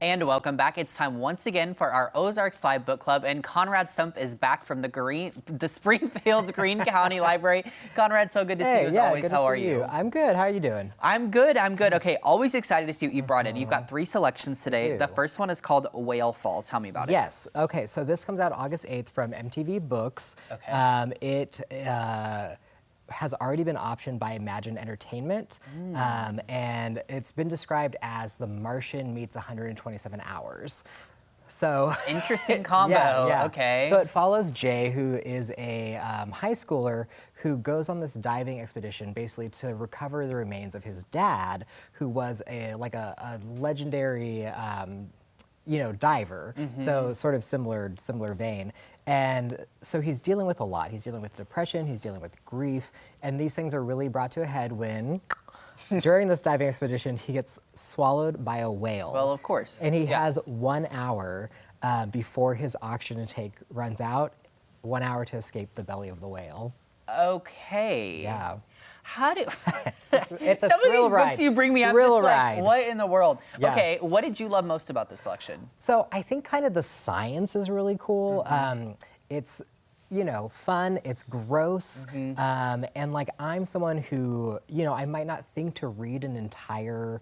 And welcome back. It's time once again for our Ozarks Live Book Club, and Conrad Stump is back from the Springfield Greene County Library. Conrad, so good to see you as always. How are you? I'm good. How are you doing? I'm good. Okay, always excited to see what you brought in. You've got 3 selections today. The first one is called Whalefall. Tell me about it. Yes. Okay, so this comes out August 8th from MTV Books. Okay. It has already been optioned by Imagine Entertainment, and it's been described as The Martian meets 127 Hours. So interesting combo. Yeah. Okay. So it follows Jay, who is a high schooler who goes on this diving expedition basically to recover the remains of his dad, who was a legendary diver. So sort of similar vein. And so he's dealing with a lot. He's dealing with depression, he's dealing with grief, and these things are really brought to a head when during this diving expedition, he gets swallowed by a whale. Well, of course. And he has 1 hour before his oxygen tank runs out, 1 hour to escape the belly of the whale. Okay. Yeah. How do it's a some of these ride. books you bring me, I'm Thrill just like, ride. what in the world? Yeah. Okay, what did you love most about this selection? So I think kind of the science is really cool. It's fun, it's gross, and like I'm someone who, I might not think to read an entire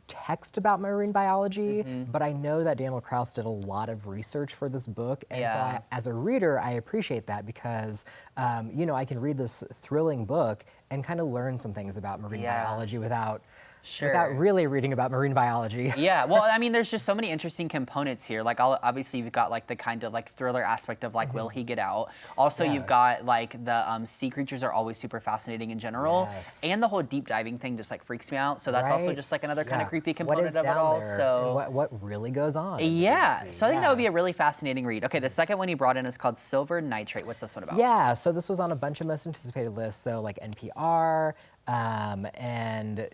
text about marine biology, but I know that Daniel Kraus did a lot of research for this book, and so as a reader, I appreciate that because, I can read this thrilling book and kind of learn some things about marine biology without really reading about marine biology. Yeah, well, I mean, there's just so many interesting components here. Like, obviously, you've got like the kind of like thriller aspect of like, will he get out? Also, you've got like the sea creatures are always super fascinating in general, and the whole deep diving thing just like freaks me out. So that's also just like another kind of creepy component of it all. So what really goes on? Yeah, so I think that would be a really fascinating read. Okay, the second one you brought in is called Silver Nitrate. What's this one about? Yeah, so this was on a bunch of most anticipated lists. So like NPR, and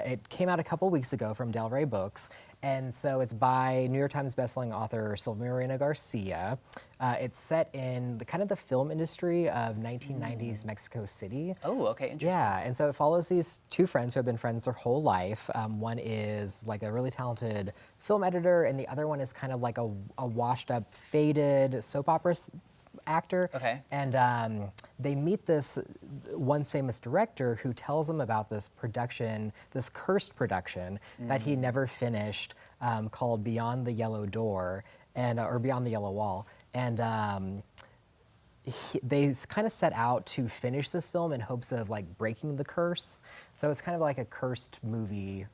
it came out a couple weeks ago from Del Rey Books, and so it's by New York Times bestselling author Moreno-Garcia. It's set in the film industry of 1990s Mexico City. Oh, okay, interesting. Yeah, and so it follows these 2 friends who have been friends their whole life. One is like a really talented film editor, and the other one is kind of like a washed-up, faded soap opera actor. Okay. And they meet this once famous director who tells them about this production, this cursed production that he never finished, called Beyond the Yellow Door, or Beyond the Yellow Wall. And they kind of set out to finish this film in hopes of like breaking the curse. So it's kind of like a cursed movie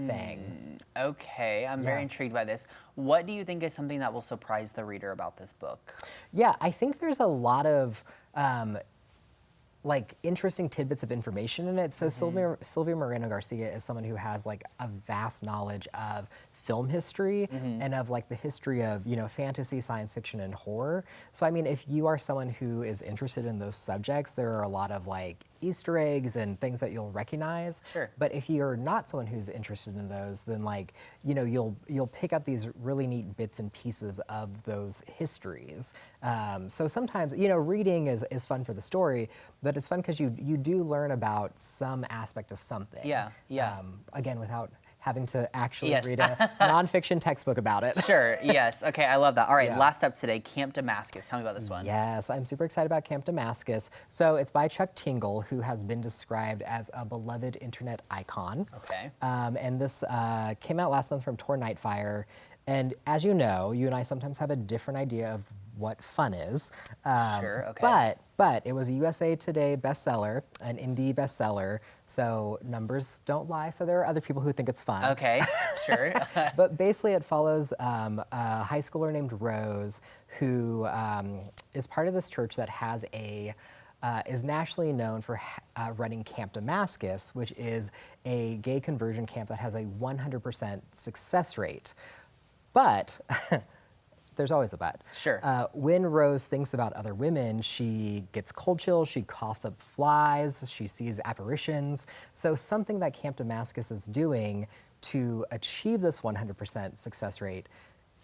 thing. Okay, I'm very intrigued by this. What do you think is something that will surprise the reader about this book? Yeah, I think there's a lot of like interesting tidbits of information in it. So Sylvia Moreno-Garcia is someone who has like a vast knowledge of film history and of like the history of fantasy, science fiction, and horror. So I mean, if you are someone who is interested in those subjects, there are a lot of like Easter eggs and things that you'll recognize. Sure. But if you're not someone who's interested in those, then like you'll pick up these really neat bits and pieces of those histories. So sometimes reading is fun for the story, but it's fun because you do learn about some aspect of something. Yeah. Again, without having to actually read a nonfiction textbook about it. Sure, yes. Okay, I love that. All right, last up today, Camp Damascus. Tell me about this one. Yes, I'm super excited about Camp Damascus. So it's by Chuck Tingle, who has been described as a beloved internet icon. Okay. And this came out last month from Tor Nightfire. And as you know, you and I sometimes have a different idea of what fun is. Sure, okay. But it was a USA Today bestseller, an indie bestseller, so numbers don't lie, so there are other people who think it's fun. Okay, sure. But basically it follows a high schooler named Rose who is part of this church that has is nationally known for running Camp Damascus, which is a gay conversion camp that has a 100% success rate. But there's always a but. Sure. When Rose thinks about other women, she gets cold chills, she coughs up flies, she sees apparitions. So something that Camp Damascus is doing to achieve this 100% success rate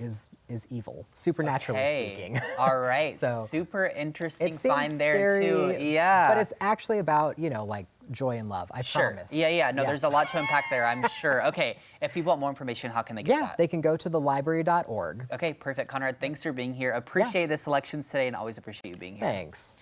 is evil, supernaturally speaking. All right, so super interesting it seems find there scary, too. Yeah. But it's actually about, like joy and love. I Sure. promise. Yeah. No, there's a lot to unpack there, I'm sure. Okay, if people want more information, how can they get that? They can go to thelibrary.org. Okay, perfect. Conrad, thanks for being here. Appreciate the selections today and always appreciate you being here. Thanks.